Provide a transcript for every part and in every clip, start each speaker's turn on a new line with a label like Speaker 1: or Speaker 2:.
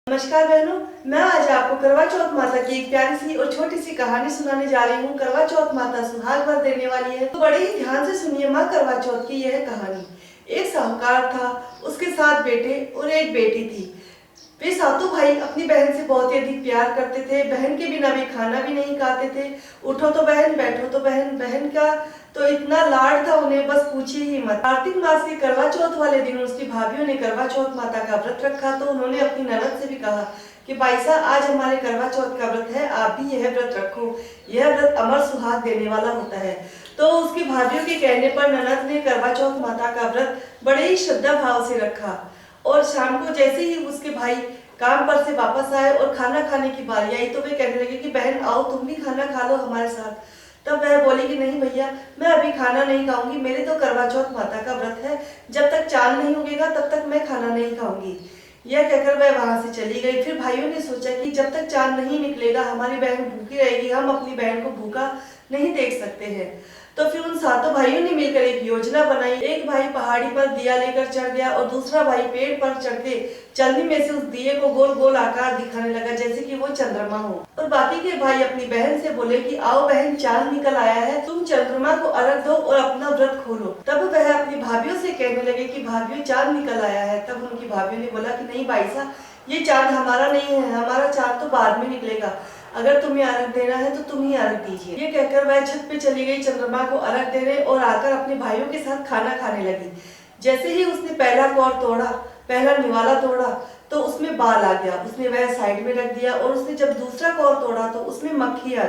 Speaker 1: नमस्कार बहनों, मैं आज आपको करवा चौथ माता की एक प्यारी सी और छोटी सी कहानी सुनाने जा रही हूँ। करवा चौथ माता सुहाग भर देने वाली है, तो बड़े ही ध्यान से सुनिए माँ करवा चौथ की यह कहानी। एक साहूकार था, उसके 7 बेटे और एक बेटी थी। वे सातों भाई अपनी बहन से बहुत ही अधिक प्यार करते थे। बहन के बिना वे खाना भी नहीं खाते थे। उठो तो बहन, बैठो तो बहन। बहन का तो इतना लाड था उन्हें, बस पूछिए ही मत। कार्तिक मास के करवा चौथ वाले दिन उसकी भाभीियों ने करवा चौथ माता का व्रत रखा, तो उन्होंने अपनी ननद से भी कहा कि भाई साहब, आज हमारे करवा चौथ का व्रत है, आप भी यह व्रत रखो। यह व्रत अमर सुहाग देने वाला होता है। तो उसकी भाभीियों के कहने पर ननद ने करवा चौथ माता का व्रत बड़े ही श्रद्धा भाव से रखा। और शाम को जैसे ही उसके भाई काम पर से वापस आए और खाना खाने की बारी आई, तो वे कहने लगे कि बहन आओ, तुम भी खाना खा लो हमारे साथ। तब वह बोली कि नहीं भैया, मैं अभी खाना नहीं खाऊंगी, मेरे तो करवा चौथ माता का व्रत है, जब तक चांद नहीं उगेगा तब तक मैं खाना नहीं खाऊंगी। यह कहकर वह वहां से चली गई। फिर भाइयों ने सोचा कि जब तक चांद नहीं निकलेगा हमारी बहन भूखी रहेगी, हम अपनी बहन को भूखा नहीं देख सकते हैं। तो फिर उन सातों भाइयों ने मिलकर एक योजना बनाई। एक भाई पहाड़ी पर दिया लेकर चढ़ गया और दूसरा भाई पेड़ पर चढ़ के चलनी में से उस दिए को गोल गोल आकार दिखाने लगा, जैसे कि वो चंद्रमा हो। और बाकी के भाई अपनी बहन से बोले कि आओ बहन, चांद निकल आया है, तुम चंद्रमा को अर्घ दो और अपना व्रत खोलो। तब वह अपनी भाभीियों से कहने लगे कि भाभीियों, चांद निकल आया है। तब उनकी भाभीियों ने बोला कि नहीं भाई साहब, ये चांद हमारा नहीं है, हमारा चांद तो बाद में निकलेगा, अगर तुम्हें अर्घ देना है तो तुम ही अर्घ दीजिए। ये कहकर वह छत पे चली गई चंद्रमा को अर्घ देने और आकर अपने भाइयों के साथ खाना खाने लगी। जैसे ही उसने पहला कौर तोड़ा, पहला निवाला तोड़ा, तो उसमें बाल आ गया, उसने वह साइड में रख दिया। और उसने जब दूसरा कौर तोड़ा तो उसमें मक्खी आ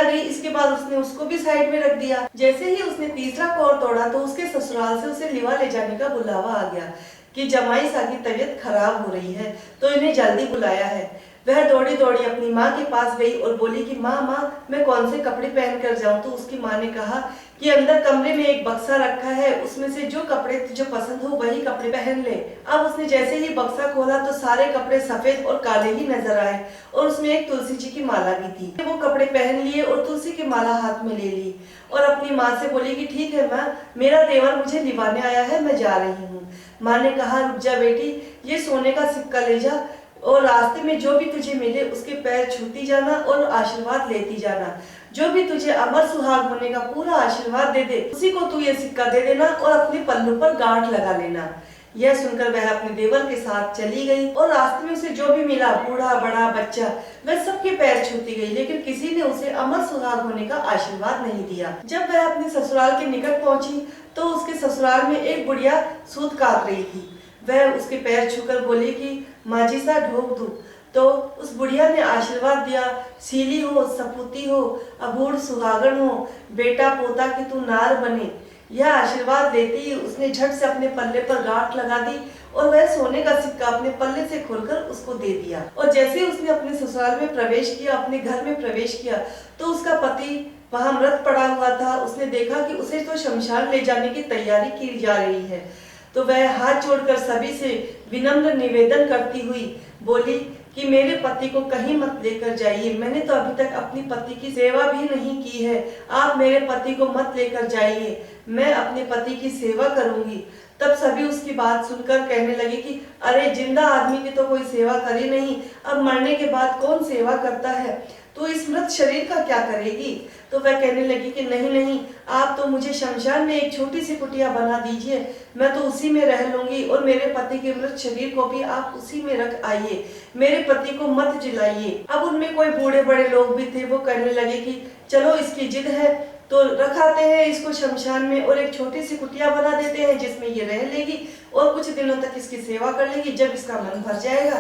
Speaker 1: गई। इसके बाद उसने उसको भी साइड में रख दिया। जैसे ही उसने तीसरा कौर तोड़ा तो उसके ससुराल से उसे लिवा ले जाने का बुलावा आ गया कि जमाई साहब की तबीयत खराब हो रही है, तो इन्हें जल्दी बुलाया है। वह दौड़ी दौड़ी अपनी माँ के पास गई और बोली कि माँ, मैं कौन से कपड़े पहन कर जाऊं। तो उसकी माँ ने कहा कि अंदर कमरे में एक बक्सा रखा है, उसमें से जो कपड़े तुझे पसंद हो वही कपड़े पहन ले। अब उसने जैसे ही बक्सा खोला तो सारे कपड़े सफेद और काले ही नजर आए और उसमें एक तुलसी जी की माला भी थी। वो कपड़े पहन लिए और तुलसी की माला हाथ में ले ली और अपनी माँ से बोली कि ठीक है माँ, मेरा देवर मुझे लिवाने आया है, मैं जा रही हूँ। माँ ने कहा रुक जा बेटी, ये सोने का सिक्का ले जा और रास्ते में जो भी तुझे मिले उसके पैर छूती जाना और आशीर्वाद लेती जाना। जो भी तुझे अमर सुहाग होने का पूरा आशीर्वाद दे दे, उसी को तू ये सिक्का दे देना और अपने पल्लू पर गांठ लगा लेना। यह सुनकर वह अपने देवर के साथ चली गई और रास्ते में उसे जो भी मिला, बूढ़ा बड़ा बच्चा, वह सबके पैर छूती गई, लेकिन किसी ने उसे अमर सुहाग होने का आशीर्वाद नहीं दिया। जब वह अपने ससुराल के निकट पहुंची तो उसके ससुराल में एक बुढ़िया सूत काट रही थी। वह उसके पैर छूकर बोली कि माँ जी सा ढोक दो। तो उस बुढ़िया ने आशीर्वाद दिया, सीली हो, सपूती हो, अबूढ़ सुहागन हो, बेटा पोता की तू नार बने। यह आशीर्वाद देते ही उसने झट से अपने पल्ले पर गांठ लगा दी और वह सोने का सिक्का अपने पल्ले से खोलकर उसको दे दिया। और जैसे ही उसने अपने ससुराल में प्रवेश किया, अपने घर में प्रवेश किया, तो उसका पति वहां मृत पड़ा हुआ था। उसने देखा कि उसे तो शमशान ले जाने की तैयारी की जा रही है। तो वह हाथ जोड़कर सभी से विनम्र निवेदन करती हुई बोली कि मेरे पति को कहीं मत लेकर जाइए, मैंने तो अभी तक अपनी पति की सेवा भी नहीं की है, आप मेरे पति को मत लेकर जाइए, मैं अपने पति की सेवा करूंगी। तब सभी उसकी बात सुनकर कहने लगे कि अरे, जिंदा आदमी की तो कोई सेवा करी नहीं, अब मरने के बाद कौन सेवा करता है, तो इस मृत शरीर का क्या करेगी। तो वह कहने लगी कि नहीं, आप तो मुझे शमशान में एक छोटी सी कुटिया बना दीजिए, मैं तो उसी में रह लूंगी और मेरे पति के मृत शरीर को भी आप उसी में रख आइए, मेरे पति को मत जिलाइए। अब उनमें कोई बूढ़े बड़े लोग भी थे, वो कहने लगे कि चलो इसकी जिद है तो रखाते हैं इसको शमशान में और एक छोटी सी कुटिया बना देते हैं जिसमें ये रह लेगी और कुछ दिनों तक इसकी सेवा कर लेगी। जब इसका मन भर जाएगा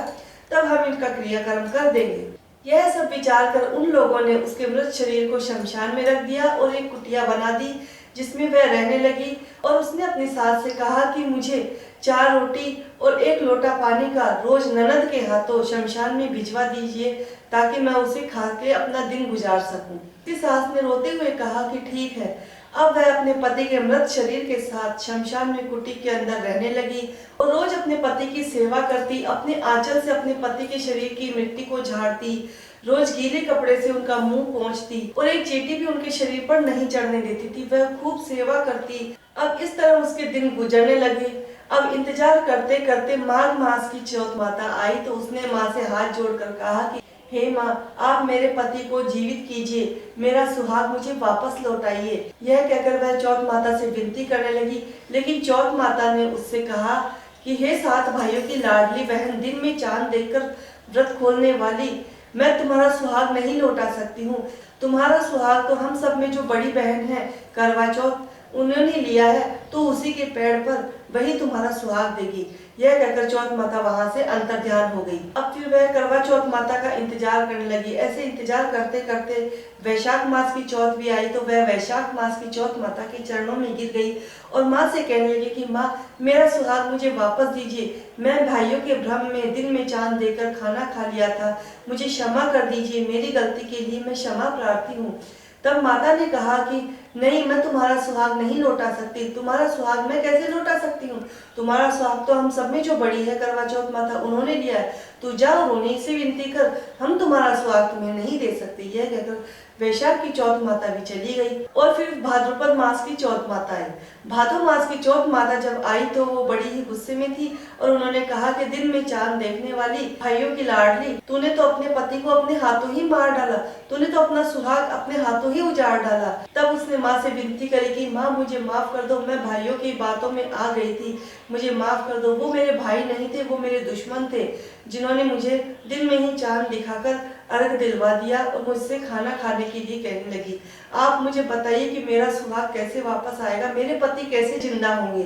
Speaker 1: तब हम इनका क्रियाकर्म कर देंगे। यह सब विचार कर उन लोगों ने उसके मृत शरीर को शमशान में रख दिया और एक कुटिया बना दी जिसमें वह रहने लगी। और उसने अपनी सास से कहा कि मुझे 4 रोटी और 1 लोटा पानी का रोज ननद के हाथों शमशान में भिजवा दीजिए ताकि मैं उसे खा के अपना दिन गुजार सकूं। उसकी सास ने रोते हुए कहा कि ठीक है। अब वह अपने पति के मृत शरीर के साथ शमशान में कुटी के अंदर रहने लगी और रोज अपने पति की सेवा करती, अपने आंचल से अपने पति के शरीर की मिट्टी को झाड़ती, रोज गीले कपड़े से उनका मुंह पोंछती और एक चींटी भी उनके शरीर पर नहीं चढ़ने देती थी। वह खूब सेवा करती। अब इस तरह उसके दिन गुजरने लगे। अब इंतजार करते करते माघ मास की चौथ माता आई तो उसने माँ से हाथ जोड़कर कहा कि हे माँ, आप मेरे पति को जीवित कीजिए, मेरा सुहाग मुझे वापस लौटाइए। यह कहकर वह चौथ माता से विनती करने लगी, लेकिन चौथ माता ने उससे कहा कि हे 7 भाइयों की लाडली बहन, दिन में चांद देखकर व्रत खोलने वाली, मैं तुम्हारा सुहाग नहीं लौटा सकती हूँ। तुम्हारा सुहाग तो हम सब में जो बड़ी बहन है करवा चौथ, उन्होंने लिया है, तो उसी के पेड़ पर वही तुम्हारा सुहाग देगी। यह कहकर चौथ माता वहां से अंतर्ध्यान हो गई। अब फिर वह करवा चौथ माता का इंतजार करने लगी। ऐसे इंतजार करते करते वैशाख मास की चौथ भी आई तो वह वैशाख मास की चौथ माता के चरणों में गिर गई और माँ से कहने लगी कि माँ, मेरा सुहाग मुझे वापस दीजिए, मैं भाइयों के भ्रम में दिन में चांद देकर खाना खा लिया था, मुझे क्षमा कर दीजिए, मेरी गलती के लिए मैं क्षमा प्रार्थी हूँ। तब माता ने कहा कि नहीं, मैं तुम्हारा सुहाग नहीं लौटा सकती। तुम्हारा सुहाग मैं कैसे लौटा सकती हूँ? तुम्हारा सुहाग तो हम सब में जो बड़ी है करवा चौथ माता, उन्होंने लिया है। तू जाओ, उन्हीं से विनती कर, हम तुम्हारा सुहाग तुम्हें नहीं दे सकते। यह कहकर वैशाख की चौथ माता भी चली गई और फिर भाद्रपद मास की चौथ माता आई। भादो मास की चौथ माता जब आई तो वो बड़ी ही गुस्से में थी और उन्होंने कहा कि दिन में चांद देखने वाली, भाइयों की लाडली, तूने तो अपने पति को अपने हाथों ही मार डाला, तूने तो अपना सुहाग अपने हाथों ही उजाड़ डाला। तब उसने माँ से विनती करी कि माँ, मुझे माफ कर दो, मैं भाइयों की बातों में आ गई थी, मुझे माफ कर दो। वो मेरे भाई नहीं थे, वो मेरे दुश्मन थे, जिन्होंने मुझे दिन में ही चांद दिखाकर अर्घ दिलवा दिया और मुझसे खाना खाने के लिए कहने लगी। आप मुझे बताइए कि मेरा सुहाग कैसे वापस आएगा, मेरे पति कैसे जिंदा होंगे।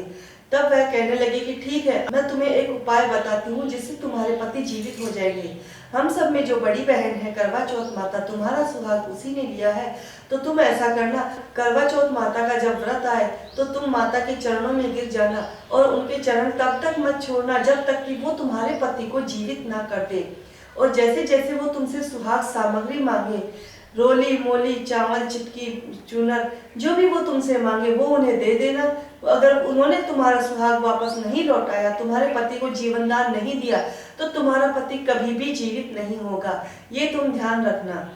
Speaker 1: तब वह कहने लगी कि ठीक है, मैं तुम्हें एक उपाय बताती हूँ जिससे तुम्हारे पति जीवित हो जाएंगे। हम सब में जो बड़ी बहन है करवा चौथ माता, तुम्हारा सुहाग उसी ने लिया है, तो तुम ऐसा करना, करवा चौथ माता का जब व्रत आए तो तुम माता के चरणों में गिर जाना और उनके चरण तब तक मत छोड़ना जब तक कि वो तुम्हारे पति को जीवित ना कर दे। और जैसे जैसे वो तुमसे सुहाग सामग्री मांगे, रोली मोली चावल चिटकी चूनर, जो भी वो तुमसे मांगे वो उन्हें दे देना। अगर उन्होंने तुम्हारा सुहाग वापस नहीं लौटाया, तुम्हारे पति को जीवन दान नहीं दिया, तो तुम्हारा पति कभी भी जीवित नहीं होगा, ये तुम ध्यान रखना।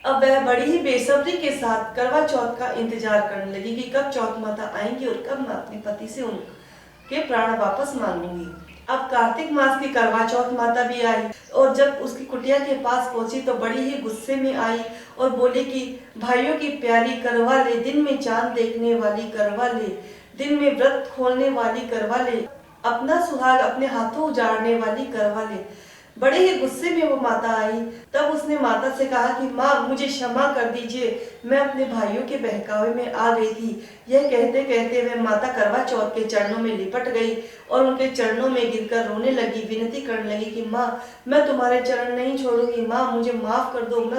Speaker 1: अब वह बड़ी ही बेसब्री के साथ करवा चौथ का इंतजार करने लगी कि कब चौथ माता आएंगी और कब मैं अपने पति से उनके प्राण वापस मांगूंगी। अब कार्तिक मास की करवा चौथ माता भी आई और जब उसकी कुटिया के पास पहुंची तो बड़ी ही गुस्से में आई और बोली कि भाइयों की प्यारी करवा ले, दिन में चांद देखने वाली करवा ले, दिन में व्रत खोलने वाली करवा ले, अपना सुहाग अपने हाथों उजाड़ने वाली करवा ले। बड़े ही गुस्से में वो माता आई। तब उसने माता से कहा कि माँ, मुझे क्षमा कर दीजिए, मैं अपने भाइयों के बहकावे में आ गई थी। यह कहते कहते वह माता करवा चौथ के चरणों में लिपट गई और उनके चरणों में गिरकर रोने लगी, विनती करने लगी कि माँ, मैं तुम्हारे चरण नहीं छोड़ूंगी, माँ मुझे माफ कर दो,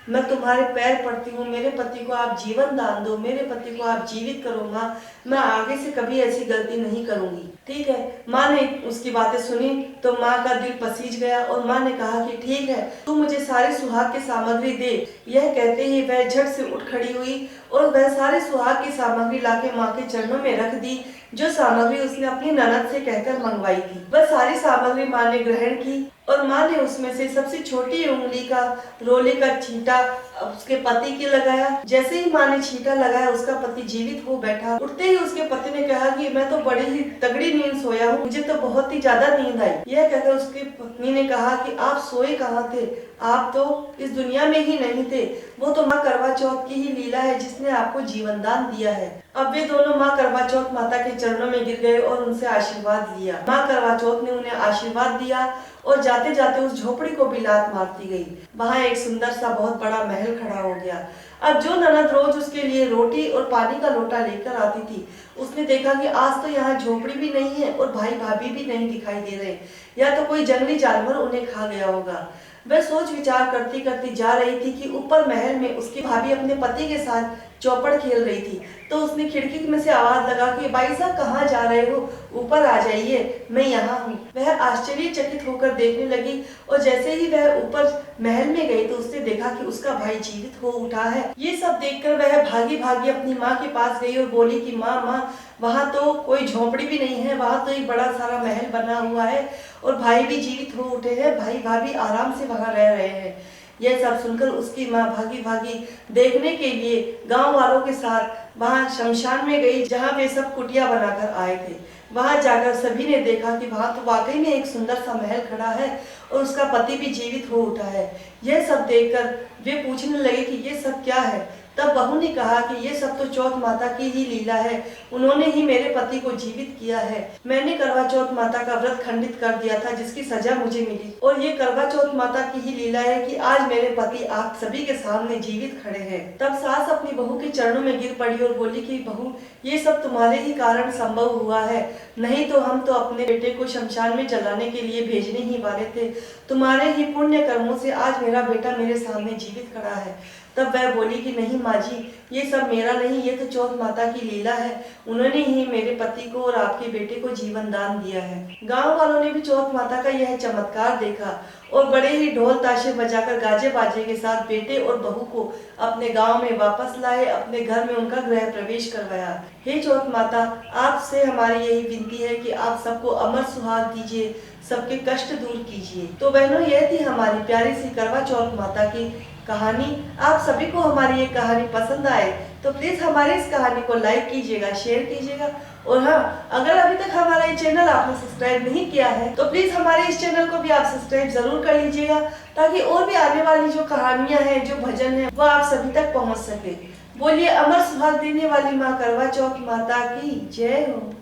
Speaker 1: मैं तुम्हारे पैर पड़ती हूँ, मेरे पति को आप जीवन दान दो, मेरे पति को आप जीवित करो माँ, मैं आगे से कभी ऐसी गलती नहीं करूंगी। ठीक है। माँ ने उसकी बातें सुनी तो माँ का दिल पसीज गया और माँ ने कहा कि ठीक है, तू मुझे सारे सुहाग की सामग्री दे। यह कहते ही वह झट से उठ खड़ी हुई और वह सारे सुहाग की सामग्री लाके माँ के चरणों में रख दी, जो सामग्री उसने अपनी ननद से कहकर मंगवाई थी। वह सारी सामग्री माँ ने ग्रहण की और माँ ने उसमें से सबसे छोटी उंगली का रोले का छींटा उसके पति के लगाया। जैसे ही माँ ने छींटा लगाया, उसका पति जीवित हो बैठा। उठते ही उसके पति ने कहा कि मैं तो बड़ी ही तगड़ी नींद सोया हूँ, मुझे तो बहुत ही ज्यादा नींद आई। यह कहकर उसकी पत्नी ने कहा कि आप सोए कहाँ थे, आप तो इस दुनिया में ही नहीं थे, वो तो माँ करवा चौथ की ही लीला है जिसने आपको जीवन दान दिया है। अब वे दोनों माँ करवा चौथ माता के चरणों में गिर गए और उनसे आशीर्वाद लिया। माँ करवा चौथ ने उन्हें आशीर्वाद दिया और जाते जाते उस झोपड़ी को भी लात मारती गई। वहाँ एक सुंदर सा बहुत बड़ा महल खड़ा हो गया। अब जो ननद रोज उसके लिए रोटी और पानी का लोटा लेकर आती थी, उसने देखा कि आज तो यहाँ झोपड़ी भी नहीं है और भाई भाभी भी नहीं दिखाई दे रहे, या तो कोई जंगली जानवर उन्हें खा गया होगा। वह सोच विचार करती करती जा रही थी कि ऊपर महल में उसकी भाभी अपने पति के साथ चौपड़ खेल रही थी। तो उसने खिड़की में से आवाज लगा कि भाई साहब कहाँ जा रहे हो, ऊपर आ जाइए, मैं यहाँ हूँ। वह आश्चर्यचकित होकर देखने लगी और जैसे ही वह ऊपर महल में गई तो उसने देखा कि उसका भाई जीवित हो उठा है। ये सब देखकर वह भागी भागी अपनी माँ के पास गई और बोली कि माँ, वहाँ तो कोई झोपड़ी भी नहीं है, वहाँ तो एक बड़ा सारा महल बना हुआ है और भाई भी जीवित हो उठे हैं, भाई भाभी आराम से वहाँ रह रहे हैं। यह सब सुनकर उसकी माँ भागी भागी देखने के लिए गांव वालों के साथ वहां शमशान में गई, जहां वे सब कुटिया बनाकर आए थे। वहां जाकर सभी ने देखा कि वहां तो वाकई में एक सुंदर सा महल खड़ा है और उसका पति भी जीवित हो उठा है। यह सब देखकर वे पूछने लगे कि ये सब क्या है। तब बहू ने कहा कि ये सब तो चौथ माता की ही लीला है, उन्होंने ही मेरे पति को जीवित किया है। मैंने करवा चौथ माता का व्रत खंडित कर दिया था, जिसकी सजा मुझे मिली, और ये करवा चौथ माता की ही लीला है कि आज मेरे पति आप सभी के सामने जीवित खड़े हैं। तब सास अपनी बहू के चरणों में गिर पड़ी और बोली कि बहू, ये सब तुम्हारे ही कारण संभव हुआ है, नहीं तो हम तो अपने बेटे को शमशान में जलाने के लिए भेजने ही वाले थे। तुम्हारे ही पुण्य कर्मों से आज मेरा बेटा मेरे सामने जीवित खड़ा है। तब वह बोली कि नहीं माँ जी, ये सब मेरा नहीं, ये तो चौथ माता की लीला है, उन्होंने ही मेरे पति को और आपके बेटे को जीवन दान दिया है। गांव वालों ने भी चौथ माता का यह चमत्कार देखा और बड़े ही ढोल ताशे बजाकर गाजे बाजे के साथ बेटे और बहू को अपने गांव में वापस लाए, अपने घर में उनका गृह प्रवेश करवाया। हे चौथ माता, आपसे हमारी यही विनती है कि आप सबको अमर सुहाग दीजिए, सबके कष्ट दूर कीजिए। तो बहनों, यह थी हमारी प्यारी सी करवा चौथ माता की कहानी। आप सभी को हमारी ये कहानी पसंद आए तो प्लीज हमारी इस कहानी को लाइक कीजिएगा, शेयर कीजिएगा, और हाँ, अगर अभी तक हमारा ये चैनल आपने सब्सक्राइब नहीं किया है तो प्लीज हमारे इस चैनल को भी आप सब्सक्राइब जरूर कर लीजिएगा, ताकि और भी आने वाली जो कहानियां हैं, जो भजन है, वो आप सभी तक पहुंच सके। बोलिए अमर सुहाग देने वाली माँ करवा चौथ माता की जय हो।